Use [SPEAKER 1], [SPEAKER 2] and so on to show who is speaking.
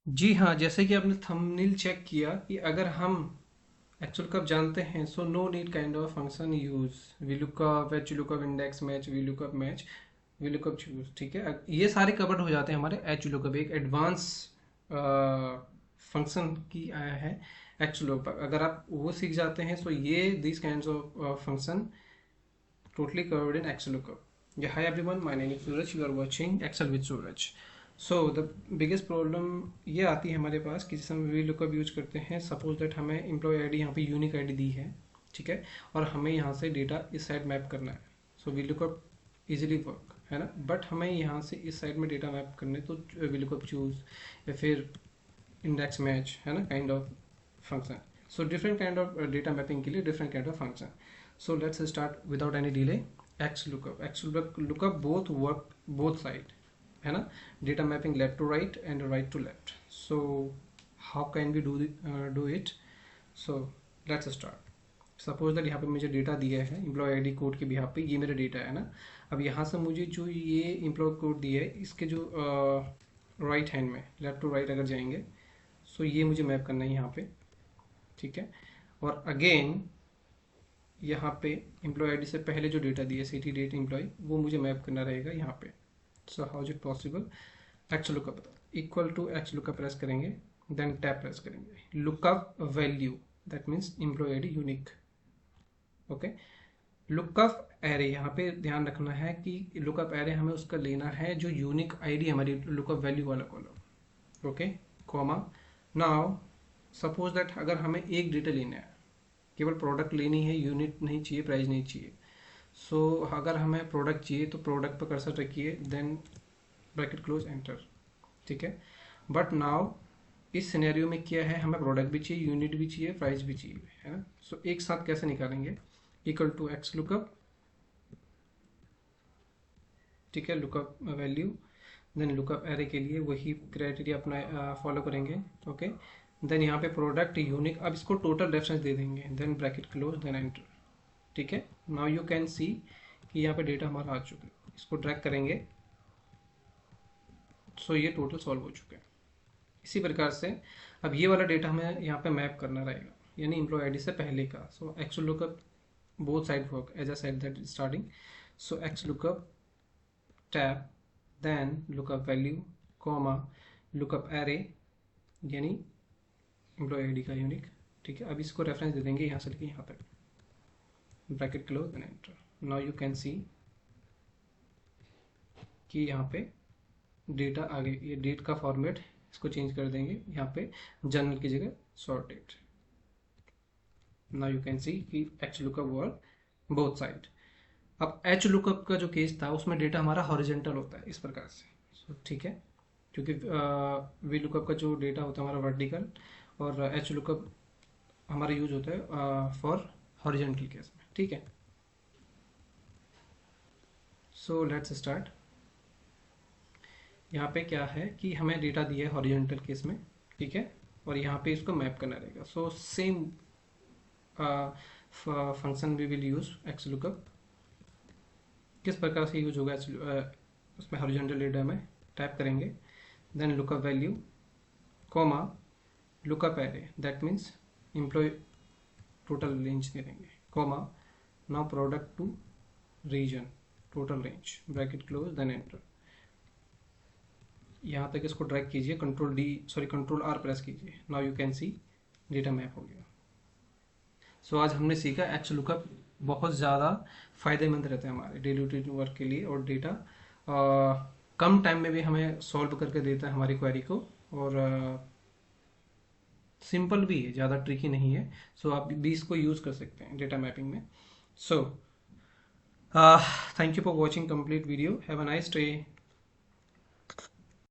[SPEAKER 1] जी हाँ, जैसे कि आपने थंबनेल चेक किया कि अगर हम एक्चुअल कब जानते हैं, so no need kind of function use VLOOKUP, HLOOKUP, index match, VLOOKUP match, VLOOKUP choose. ठीक है, ये सारे कवर्ड हो जाते हैं हमारे एच लुकअप, एक एडवांस फंक्शन की आया है एच लुकअप। अगर आप वो सीख जाते हैं सो ये this kinds of function totally covered in Excel lookup. Yeah, hi everyone, my name is Suraj. You are watching Excel with Suraj. So the biggest problem ये आती है हमारे पास कि जैसे हम वी लुकअप यूज करते हैं, सपोज दैट हमें एम्प्लॉय आईडी यहाँ पे यूनिक आईडी दी है, ठीक है, और हमें यहाँ से डेटा इस साइड मैप करना है। So V lookup easily work है ना, बट हमें यहाँ से इस साइड में डेटा मैप करने तो वी लुकअप चूज या फिर इंडेक्स मैच है ना, kind of function. So different kind of data mapping के लिए different kind of function. So let's start without any delay. XLOOKUP. XLOOKUP both work both side, है ना, data mapping left to right and right to left. So how can we do it? So let's start. Suppose that यहाँ पे मुझे data दिया है employ ID code के behalf पे, ये मेरा डेटा है ना। अब यहाँ से मुझे जो ये एम्प्लॉय कोड दिया है इसके जो राइट हैंड में लेफ्ट टू राइट अगर जाएंगे, सो ये मुझे मैप करना है यहाँ पे, ठीक है। और अगेन यहाँ पे एम्प्लॉय आईडी से पहले जो डेटा दिया सिटी डेट एम्प्लॉय, वो मुझे मैप करना रहेगा यहाँ पे। So how is it possible? XLOOKUP equal to XLOOKUP press करेंगे, देन टैब प्रेस करेंगे, lookup value that means employ ID unique. Okay, lookup array यहाँ पे ध्यान रखना है कि लुकअप एरे हमें उसका लेना है जो यूनिक आईडी हमारी लुकअप वैल्यू वाला column. Okay, comma. Now suppose that अगर हमें एक डेटा लेना है, केवल प्रोडक्ट लेनी है, यूनिट नहीं चाहिए, प्राइस नहीं चाहिए। सो अगर हमें प्रोडक्ट चाहिए तो प्रोडक्ट पर कर्सर रखिए, देन ब्रैकेट क्लोज एंटर, ठीक है। बट नाउ इस सिनेरियो में क्या है, हमें प्रोडक्ट भी चाहिए, यूनिट भी चाहिए, प्राइस भी चाहिए, है ना। सो एक साथ कैसे निकालेंगे? इक्वल टू एक्स लुकअप, ठीक है, lookup value, then lookup array के लिए वही क्राइटेरिया अपना फॉलो करेंगे। ओके, देन यहाँ पे प्रोडक्ट यूनिक, अब इसको टोटल रेफरेंस दे देंगे, then bracket close, then enter, ठीक है। नाउ यू कैन सी कि यहाँ पे डेटा हमारा आ चुका है, इसको ड्रैग करेंगे, सो ये टोटल सॉल्व हो चुका है। इसी प्रकार से अब ये वाला डेटा हमें यहाँ पे मैप करना रहेगा, यानी एम्प्लॉय आईडी से पहले का। So X lookup both side work as I said that starting. So X lookup tab, then lookup value, comma, lookup array यानी एम्प्लॉय आईडी का यूनिक, ठीक है। अब इसको रेफरेंस दे देंगे यहाँ से लेके यहाँ तक, bracket close and enter. Now you can see कि यहाँ पे डेटा आगे, ये डेट का फॉर्मेट इसको चेंज कर देंगे, यहाँ पे जनरल की जगह sorted. Now you can see कि H lookup work both side. अब एच लुकअप का जो केस था उसमें डेटा हमारा हॉरिजेंटल होता है इस प्रकार से, ठीक है, क्योंकि वी लुकअप का जो डेटा होता है हमारा वर्टिकल, और एच लुकअप हमारा यूज होता है फॉर हॉरिजेंटल केस में, ठीक है। So let's start. यहाँ पे क्या है कि हमें डेटा दिया है हॉरिजेंटल केस में, ठीक है, और यहाँ पे इसको मैप करना रहेगा। So same function we will use X lookup. किस प्रकार से यूज होगा उसमें हॉरिजेंटल डेटा में टाइप करेंगे, then lookup value, comma, lookup array that means employee total range दे देंगे, comma, now product to region total range, bracket close, then enter. यहाँ तक इसको ड्रैग कीजिए, कंट्रोल आर प्रेस कीजिए, now you can see data map हो गया। सो आज हमने सीखा एक्स लुकअप बहुत ज़्यादा फायदेमंद रहता है हमारे डेली रूटीन वर्क के लिए, और डेटा कम टाइम में भी हमें सॉल्व करके देता है हमारी क्वेरी को, और सिंपल भी है, ज़्यादा ट्रिकी नहीं है। सो आप भी इसको यूज़ कर सकते हैं डेटा मैपिंग में। So thank you for watching complete video, have a nice day.